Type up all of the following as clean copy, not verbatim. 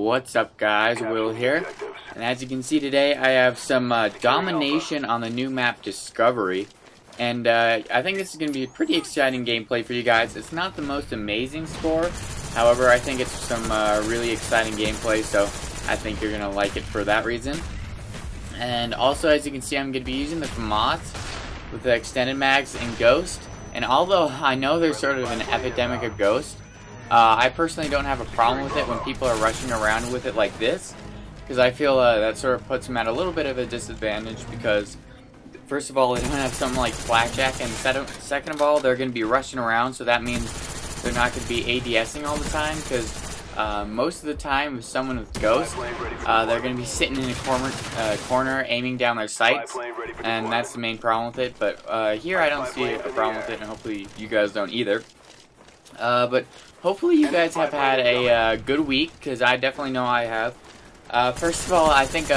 What's up, guys? Will here, and as you can see today I have some domination on the new map Discovery, and I think this is going to be a pretty exciting gameplay for you guys. It's not the most amazing score, however I think it's some really exciting gameplay, so I think you're going to like it for that reason. And also, as you can see, I'm going to be using the FAMAS with the extended mags and Ghost, and although I know there's sort of an epidemic of Ghost, I personally don't have a problem with it when people are rushing around with it like this, because I feel that sort of puts them at a little bit of a disadvantage, because first of all, they don't have something like Blackjack, and second of all, they're going to be rushing around, so that means they're not going to be ADSing all the time, because most of the time with someone with Ghost, they're going to be sitting in a corner aiming down their sights, and that's the main problem with it. But here I don't see a problem with it, and hopefully you guys don't either. But hopefully you guys have had a good week, because I definitely know I have. First of all, I think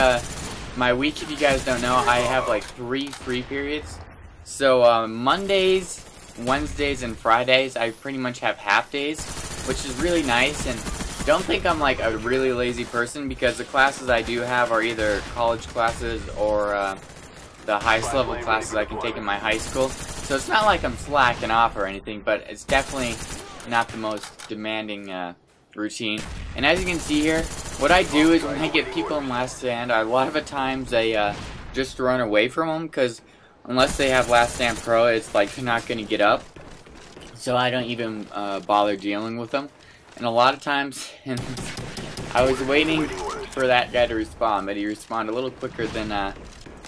my week, if you guys don't know, I have like 3 free periods. So Mondays, Wednesdays, and Fridays, I pretty much have half days, which is really nice. And don't think I'm like a really lazy person, because the classes I do have are either college classes or the highest level classes I can take in my high school. So it's not like I'm slacking off or anything, but it's definitely not the most demanding routine. And as you can see here, what I do is when I get people in Last Stand, a lot of the times they just run away from them, because unless they have Last Stand Pro, it's like they're not going to get up. So I don't even bother dealing with them. And a lot of times, I was waiting for that guy to respawn, but he respawned a little quicker than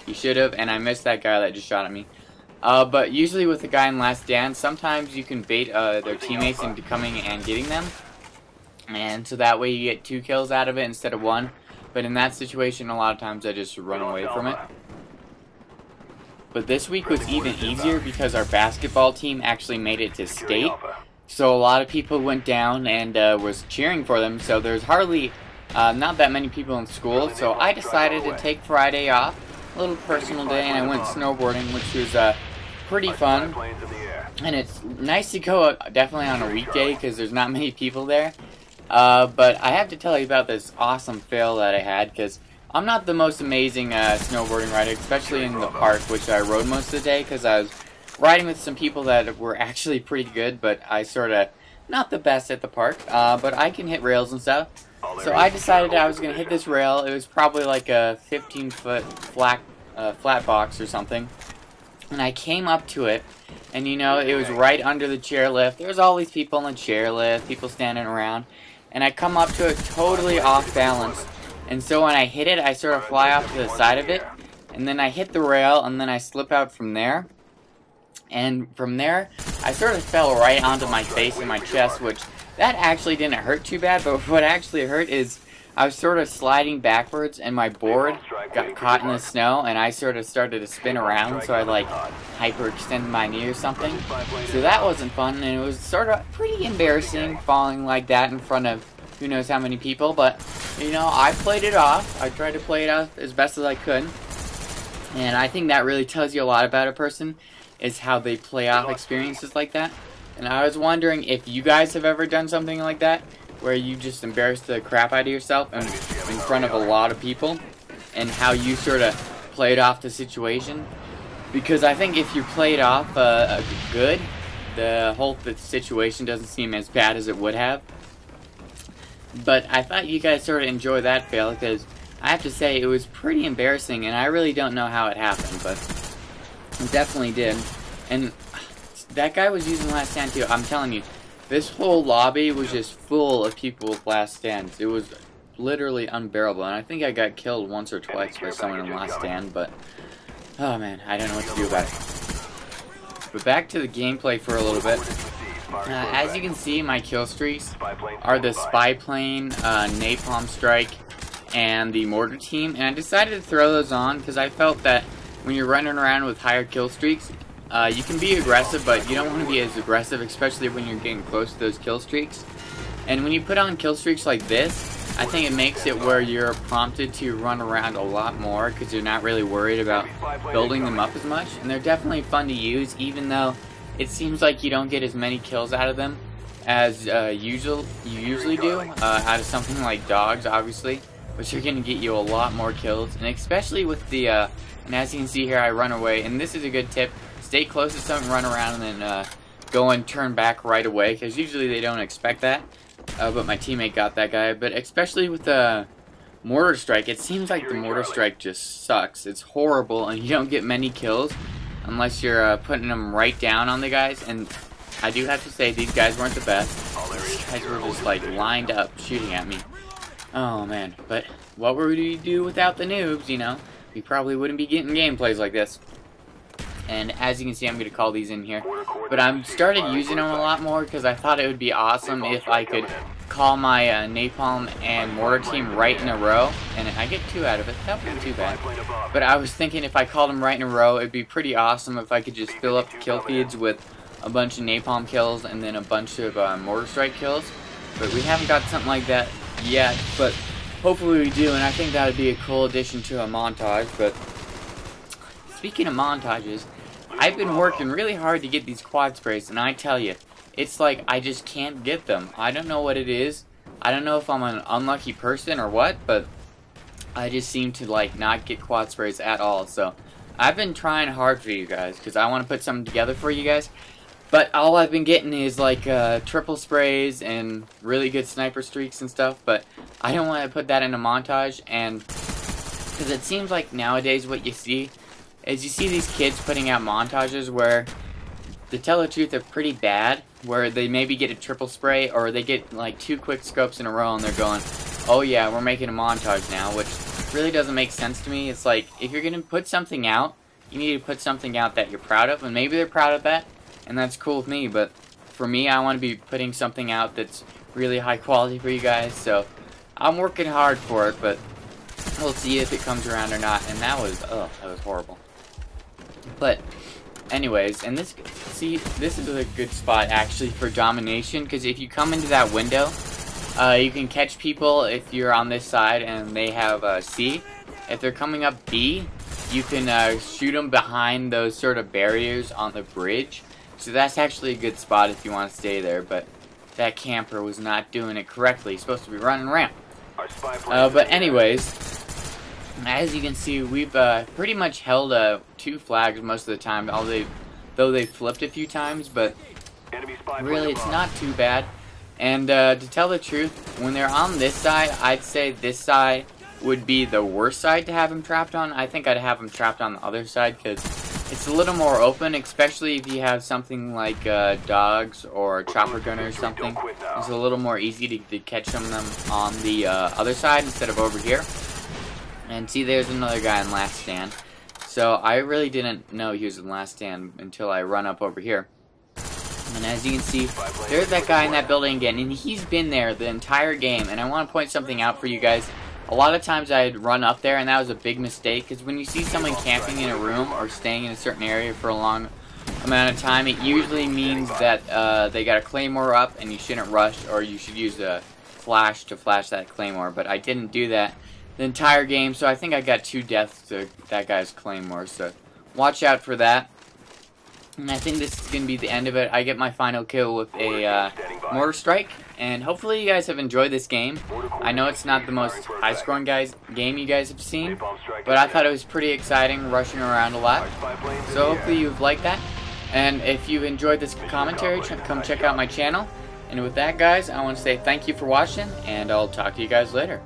he should have, and I missed that guy that just shot at me. But usually with the guy in Last Stand, sometimes you can bait their teammates into coming and getting them, and so that way you get 2 kills out of it instead of 1. But in that situation, a lot of times I just run away from it. But this week was even easier because our basketball team actually made it to state, so a lot of people went down and was cheering for them. So there's hardly not that many people in school, so I decided to take Friday off, a little personal day, and I went snowboarding, which was pretty fun. And it's nice to go definitely on a weekday because there's not many people there. But I have to tell you about this awesome fail that I had, because I'm not the most amazing snowboarding rider, especially in the park, which I rode most of the day, because I was riding with some people that were actually pretty good, but I sort of not the best at the park, but I can hit rails and stuff. So I decided I was going to hit this rail. It was probably like a 15-foot flat box or something. And I came up to it, and you know, it was right under the chairlift. There was all these people in the chairlift, people standing around, and I come up to it totally off balance. And so when I hit it, I sort of fly off to the side of it, and then I hit the rail, and then I slip out from there. And from there, I sort of fell right onto my face and my chest, which that actually didn't hurt too bad, but what actually hurt is I was sort of sliding backwards, and my board got caught in the snow, and I sort of started to spin around, so I like hyperextended my knee or something. So that wasn't fun, and it was sort of pretty embarrassing falling like that in front of who knows how many people, but you know, I played it off. I tried to play it off as best as I could, and I think that really tells you a lot about a person, is how they play off experiences like that. And I was wondering if you guys have ever done something like that, where you just embarrassed the crap out of yourself in front of a lot of people, and how you sort of played off the situation. Because I think if you play it off good, the whole situation doesn't seem as bad as it would have. But I thought you guys sort of enjoy that fail, because I have to say it was pretty embarrassing, and I really don't know how it happened, but it definitely did. And that guy was using Last Stand too. I'm telling you, this whole lobby was just full of people with Last Stands. It was literally unbearable, and I think I got killed once or twice by someone in Last Stand, but oh man, I don't know what to do about it. But back to the gameplay for a little bit. As you can see, my kill streaks are the Spy Plane, Napalm Strike, and the Mortar Team, and I decided to throw those on because I felt that when you're running around with higher kill streaks, you can be aggressive, but you don't want to be as aggressive, especially when you're getting close to those kill streaks. And when you put on kill streaks like this, I think it makes it where you're prompted to run around a lot more, because you're not really worried about building them up as much. And they're definitely fun to use, even though it seems like you don't get as many kills out of them as you usually do out of something like dogs, obviously, which are going to get you a lot more kills, and especially with the and as you can see here, I run away, and this is a good tip: stay close to something, run around, and then go and turn back right away, because usually they don't expect that. But my teammate got that guy. But especially with the mortar strike, it seems like the mortar strike just sucks. It's horrible, and you don't get many kills unless you're putting them right down on the guys. And I do have to say, these guys weren't the best. These guys were just like lined up shooting at me. Oh man, but what would we do without the noobs, you know? We probably wouldn't be getting gameplays like this. And as you can see, I'm going to call these in here. But I've started using them a lot more because I thought it would be awesome if I could call my napalm and mortar team right in a row. And I get 2 out of it. That wasn't too bad. But I was thinking if I called them right in a row, it'd be pretty awesome if I could just fill up the kill feeds with a bunch of napalm kills and then a bunch of mortar strike kills. But we haven't got something like that yet. But hopefully we do. And I think that would be a cool addition to a montage. But speaking of montages, I've been working really hard to get these quad sprays, and I tell you, it's like I just can't get them. I don't know what it is. I don't know if I'm an unlucky person or what, but I just seem to like not get quad sprays at all. So I've been trying hard for you guys because I want to put something together for you guys. But all I've been getting is like triple sprays and really good sniper streaks and stuff. But I don't want to put that in a montage, and because it seems like nowadays what you see is you see these kids putting out montages where, to tell the truth, they're pretty bad, where they maybe get a triple spray or they get like 2 quick scopes in a row and they're going, oh yeah, we're making a montage now, which really doesn't make sense to me. It's like, if you're going to put something out, you need to put something out that you're proud of, and maybe they're proud of that, and that's cool with me, but for me, I want to be putting something out that's really high quality for you guys, so I'm working hard for it, but we'll see if it comes around or not. And that was horrible. But anyways, and this is a good spot actually for domination, because if you come into that window, you can catch people if you're on this side and they have C. If they're coming up B, you can shoot them behind those sort of barriers on the bridge. So that's actually a good spot if you want to stay there, but that camper was not doing it correctly. He's supposed to be running ramp. But anyways, as you can see, we've pretty much held 2 flags most of the time, though they flipped a few times, but really it's not too bad. And to tell the truth, when they're on this side, I'd say this side would be the worst side to have them trapped on. I think I'd have them trapped on the other side because it's a little more open, especially if you have something like dogs or a chopper gunner or something. It's a little more easy to catch them on the other side instead of over here. And see, there's another guy in last stand. So I really didn't know he was in last stand until I run up over here. And as you can see, there's that guy in that building again, and he's been there the entire game. And I want to point something out for you guys. A lot of times I'd run up there, and that was a big mistake, because when you see someone camping in a room or staying in a certain area for a long amount of time, it usually means that they got a claymore up and you shouldn't rush, or you should use a flash to flash that claymore. But I didn't do that the entire game, so I think I got 2 deaths to that guy's claymore, so watch out for that. And I think this is going to be the end of it. I get my final kill with a mortar strike, and hopefully you guys have enjoyed this game. I know it's not the most high-scoring game you guys have seen, but I thought it was pretty exciting, rushing around a lot. So hopefully you've liked that, and if you've enjoyed this commentary, come check out my channel. And with that, guys, I want to say thank you for watching, and I'll talk to you guys later.